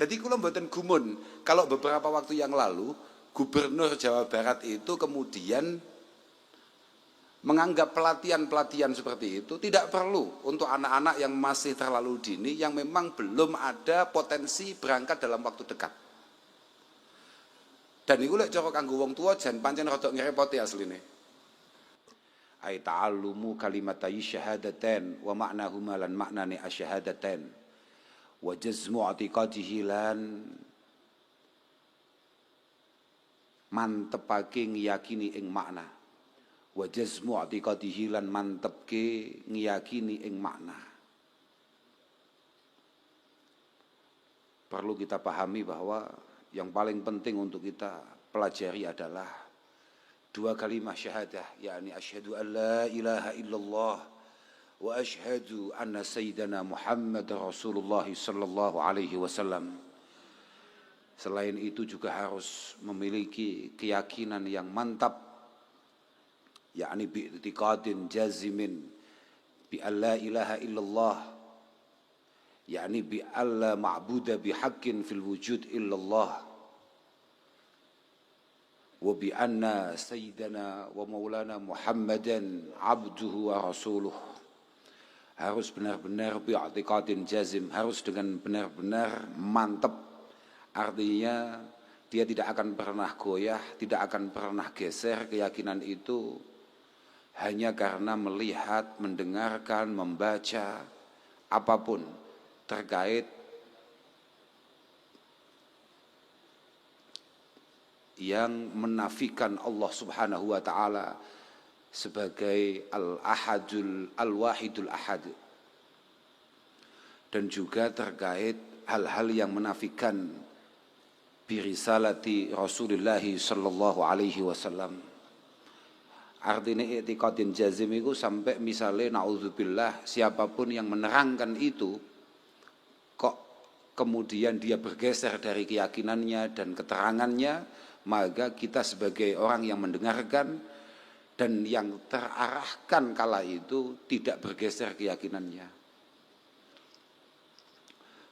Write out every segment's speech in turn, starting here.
Jadi kula mboten gumun kalau beberapa waktu yang lalu Gubernur Jawa Barat itu kemudian menganggap pelatihan-pelatihan seperti itu tidak perlu untuk anak-anak yang masih terlalu dini yang memang belum ada potensi berangkat dalam waktu dekat. Dan iku lek cara kanggo wong tuwa jan pancen rada ngrepoti asline. Ai ta'allumu kalimatai syahadatain wa ma'nahuma lan maknane asyahadatain wa jazmu i'tiqadihi lan mantepake ngiyakini ing makna wa jazmu i'tiqadihi lan mantepke ngiyakini ing makna. Perlu kita pahami bahwa yang paling penting untuk kita pelajari adalah dua kalimat syahadah, yakni asyhadu an la ilaha illallah wa asyhadu anna sayyidana Muhammad Rasulullah sallallahu alaihi wasallam. Selain itu juga harus memiliki keyakinan yang mantap, yakni bi'tiqadin jazimin bi alla ilaha illallah, yakni bi alla ma'buda bihaqqin fil wujud illallah, wa bi anna sayyidana wa maulana Muhammadan abduhu wa rasuluh. Harus benar-benar bi'tiqadin jazim, harus dengan benar-benar mantap. Artinya dia tidak akan pernah goyah, tidak akan pernah geser keyakinan itu hanya karena melihat, mendengarkan, membaca apapun terkait yang menafikan Allah Subhanahu wa taala sebagai al-ahadul al-wahidul ahad, dan juga terkait hal-hal yang menafikan birisalati Rasulullah sallallahu alaihi wasallam. Artinya i'tiqadin jazim itu sampai misalnya naudzubillah siapapun yang menerangkan itu kok kemudian dia bergeser dari keyakinannya dan keterangannya, maka kita sebagai orang yang mendengarkan dan yang terarahkan kala itu tidak bergeser keyakinannya.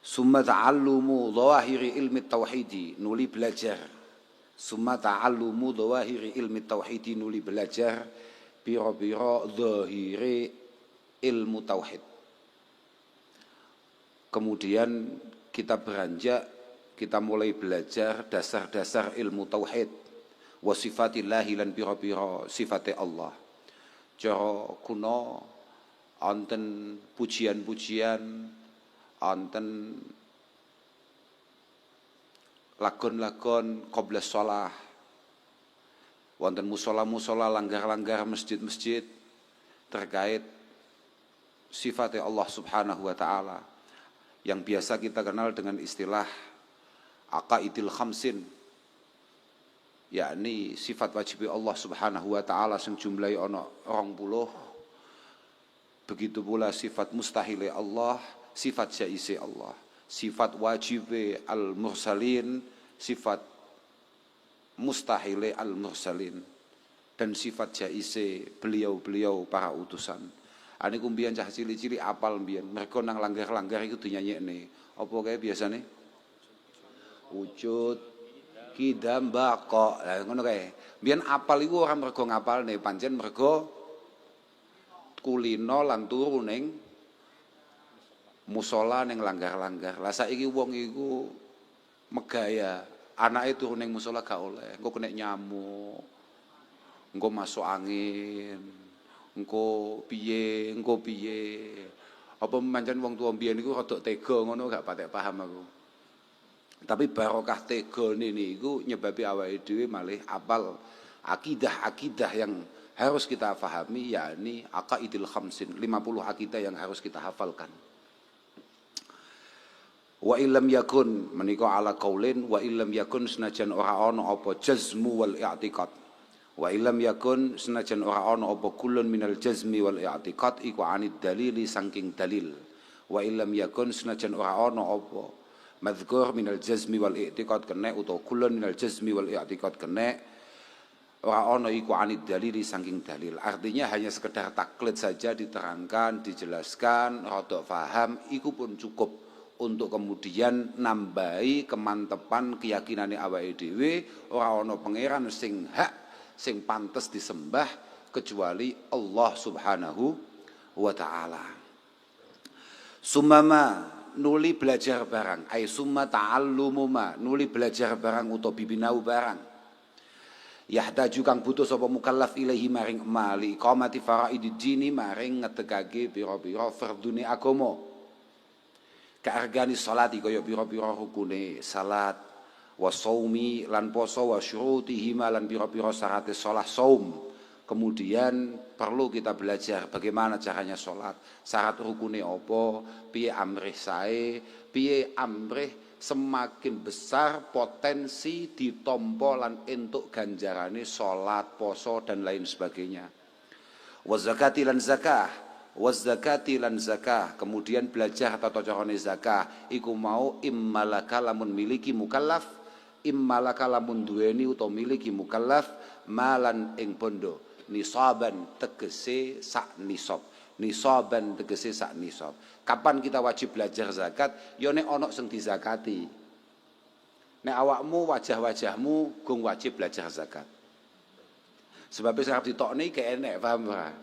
Summa ta'allumu dhawahiri ilmi tauhidi, nuli belajar. Summa ta'allumu dhawahiri ilmi tauhidi, nuli belajar biro-biro dhahiri ilmu tauhid. Kemudian kita beranjak, kita mulai belajar dasar-dasar ilmu tauhid, wa sifatillahi lan biro-biro sifate Allah. Cara kuno wonten pujian-pujian, wonten lagon-lagon qabla shalah, wonten musola-musola, langgar-langgar, masjid-masjid terkait sifat Allah Subhanahu wa taala yang biasa kita kenal dengan istilah aqaidil khamsin, yakni sifat wajib Allah Subhanahu wa taala sing jumlahe ana 20. Begitu pula sifat mustahil Allah, sifat jaise Allah, sifat wajib al-mursalin, sifat mustahil al-mursalin, dan sifat jaise beliau-beliau para utusan. Ane kumbian cah cili-cili apal mbiyen, mergo nang langgar-langgar iku dinyanyekne. Apa kae biasane? Wujud kidam baqo. Lah ngono kae. Mbiyen apal iku ora mergo ngapalne, pancen mergo kulino lan turu ning musola ning langgar-langgar. Lah saiki wong iku megaya, anake turu ning musola gak oleh, engko kena nyamuk, engko masuk angin, engko piye. Apa pancen wong tuwa mbiyen iku rada tega ngono, gak patek paham aku. Tapi barokah tegane niku nyebabi awake dhewe malih apal akidah-akidah yang harus kita pahami, yakni aqaidil khamsin, 50 akidah yang harus kita hafalkan. Wa illam yakun menika ala qaulin, wa illam yakun senajan ora ana apa jazmu wal i'tiqad. Wa illam yakun senajan ora ana apa kullun minal jazmi wal i'tiqad iku anid dalili saking dalil. Wa illam yakun senajan ora ana apa madzkur minal jazmi wal i'tiqad kena utawa kullun minal jazmi wal i'tiqad kena ora ana iku anid dalili saking dalil. Artinya hanya sekedar taklid saja diterangkan, dijelaskan, rada paham, iku pun cukup untuk kemudian nambahi kemantepan keyakinane awake dhewe ora ana pangeran sing hak sing pantes disembah kecuali Allah Subhanahu wa taala. Sumama nuli belajar barang, ai summa ta'allumuma nuli belajar barang utawa bibinau barang. Yahtaju kang butuh sapa mukallaf ilahi maring mali iqamati faraidid dini maring ngetegake pira-pira fardune agama. Kaargani salati kaya pira-pira rukune salat, wa shaumi lan poso, wa syurutihi lan pira-pira syaraté shalah saum. Kemudian perlu kita belajar bagaimana caranya sholat, syarat rukune apa, piye amrih sae, piye amrih semakin besar potensi ditompo lan entuk ganjarane sholat, poso dan lain sebagainya. Wa zakati lan zakah, wa zakati lan zakah, kemudian belajar tata carane zakah, iku mau immalaka lamun miliki mukallaf, immalaka lamun duweni utawa miliki mukallaf malan ing bondo. Nisaban tegese sak nisab. Nisaban tegese sak nisab. Kapan kita wajib belajar zakat? Ya nek ana sing dizakati. Nek awakmu wajah-wajahmu gung wajib belajar zakat. Sebab sing arep ditokne iki enek, paham ora?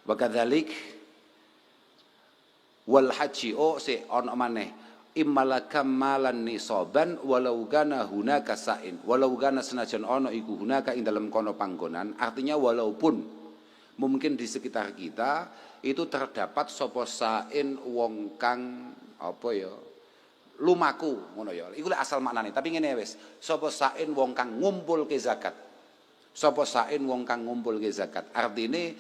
Wa kadzalik wal haji ana maneh immalaka malan nisaban walau gana hunaka sain, walau gana senajan ono iku hunaka ing dalam kono panggonan, artinya walaupun mungkin di sekitar kita itu terdapat sapa sain wong kang apa ya lumaku ngono ya, iku asal maknane, tapi ngene wis, sapa sain wong kang ngumpulke zakat, sapa sain wong kang ngumpulke zakat, artine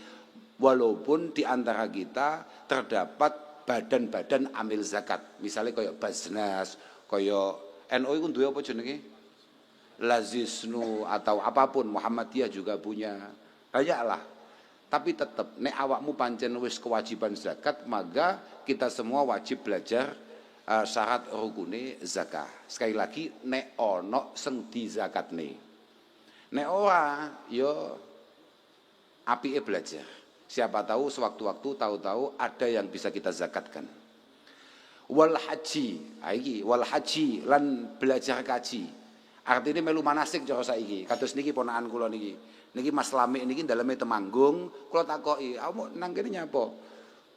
walaupun di antara kita terdapat badan-badan amil zakat, misalnya kayak Basnas, kayak NU itu duwe apa jenenge? Lazisnu atau apapun, Muhammadiyah juga punya. Banyaklah. Tapi tetap nek awakmu pancen wis kewajiban zakat, maka kita semua wajib belajar syarat rukune zakah. Sekali lagi nek ono sing dizakatne. Nek ora yo apike belajar. Siapa tahu sewaktu-waktu tahu-tahu ada yang bisa kita zakatkan. Wal haji, iki wal haji lan belajar kaji. Artinya melu manasik cara saiki. Kados niki ponakan kula niki. Niki Mas Lamik niki daleme Temanggung, kula takoki, "Awakmu nang kene nyapa?"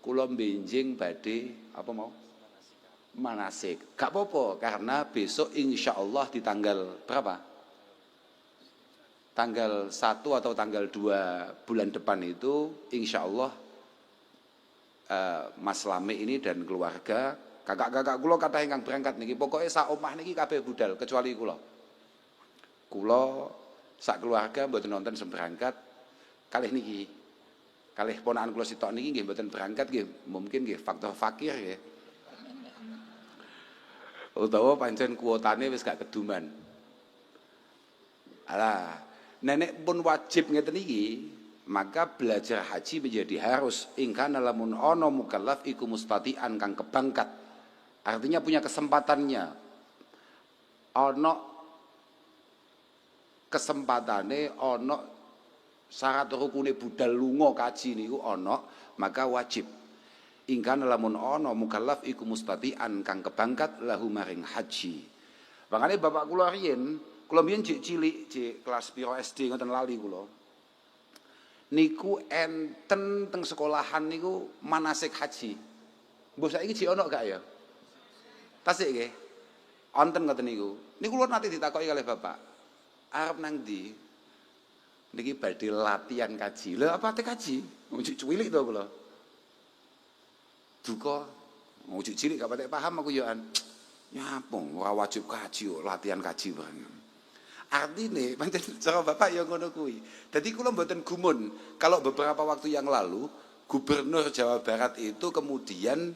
Kula benjing badhe apa mau? Manasik. Gak apa-apa karena besok insyaallah di tanggal berapa? Tanggal 1 atau tanggal 2 bulan depan itu insya Allah Mas Lame ini dan keluarga kakak-kakak kula kathah ingkang berangkat niki, pokoknya sak omah niki kabeh budal kecuali kula sak keluarga mboten nonton sing berangkat kalih niki, kalih ponakan kula sitok niki nggih mboten berangkat nggih, mungkin nggih faktor fakir nggih utawa pancen kuotane wis gak keduman. Alah nenek pun wajib ngeten iki, maka belajar haji menjadi harus ingkana lamun ono mukallaf iku mustati'an kang kebangkat. Artinya punya kesempatannya. Ono kesempatane, ono syarat rukune budal lunga kaji niku ono, maka wajib. Ingkana lamun ono mukallaf iku mustati'an kang kebangkat lahu maring haji. Makane bapak kula riyen kula mbiyen cilik, kelas piro SD ngoten lali kula. Niku enten teng sekolahan niku manasik haji. Mbok saiki jek ono gak ya? Tasik nggih. Wonten ngoten niku. Niku kula nate ditakoki kalih bapak. Arep nang ndi? Niki badhe latihan kaji. Lha apa te kaji? Wong cilik to kula. Duka. Wong cilik gak patek paham aku yo an. Nyapong ora wajib kaji kok latihan kaji bareng. Artine pancen cara bapak ya ngono kuwi. Dadi kula mboten gumun kalau beberapa waktu yang lalu Gubernur Jawa Barat itu kemudian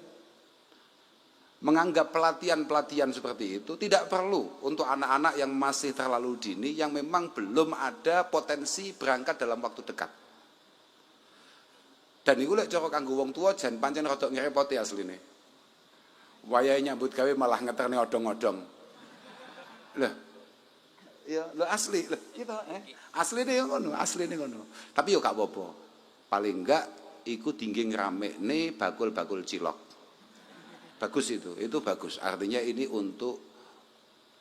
menganggap pelatihan-pelatihan seperti itu tidak perlu untuk anak-anak yang masih terlalu dini yang memang belum ada potensi berangkat dalam waktu dekat. Dan iku lek cara kanggo wong tuwa jan pancen rada ngrepoti asline. Wayahe nyambut gawe malah ngeterne odong-odong. Lah ya, lo asli, kita asline ngono. Tapi yo gak apa-apa. Paling enggak iku tinggi ngeramekne bakul-bakul cilok. Bagus itu bagus. Artinya ini untuk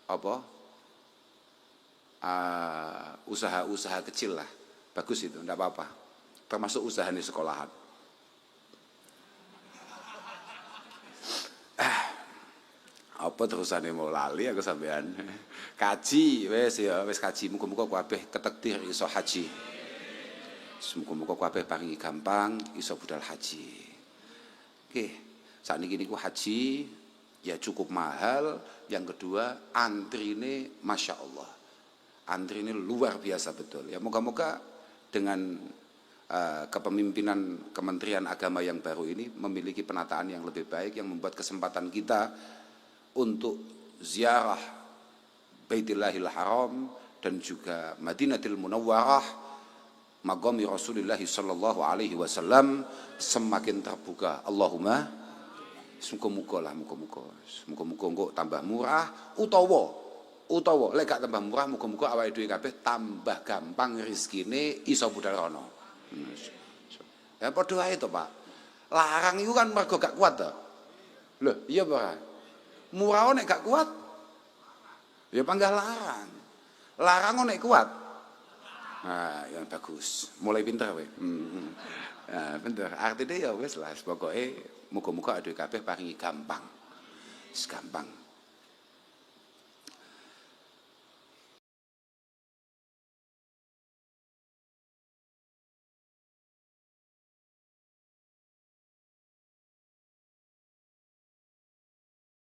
apa? Usaha-usaha kecil lah. Bagus itu, enggak apa-apa. Termasuk usaha di sekolahan. Apa terusane mau lali aku sampean. Kaji wis kaji muga-muga kabeh ketekdir iso haji. Muga-muga kabeh paringi gampang iso budal haji. Oke, sakniki niku haji ya cukup mahal, yang kedua antrine Masya Allah. Antrine luar biasa betul. Ya moga-moga dengan kepemimpinan Kementerian Agama yang baru ini memiliki penataan yang lebih baik yang membuat kesempatan kita untuk ziarah Baitillahil Haram dan juga Madinatul Munawwarah maqami Rasulullah sallallahu alaihi wasallam semakin terbuka. Allahumma muga-muga engko tambah murah utawa lek gak tambah murah muga-muga awake dhewe kabeh tambah gampang rezekine iso budal rono. Ya padha ae to, Pak. Larang iku kan mergo gak kuat to. Lho, iya Pak. Murah nek gak kuat ya panggah larang. Larang nek kuat. Nah, yang bagus. Mulai pinter kowe. Nah, pinter. Artine ya wis lah pokoke muga-muga aduh kabeh paringi gampang. Wis gampang.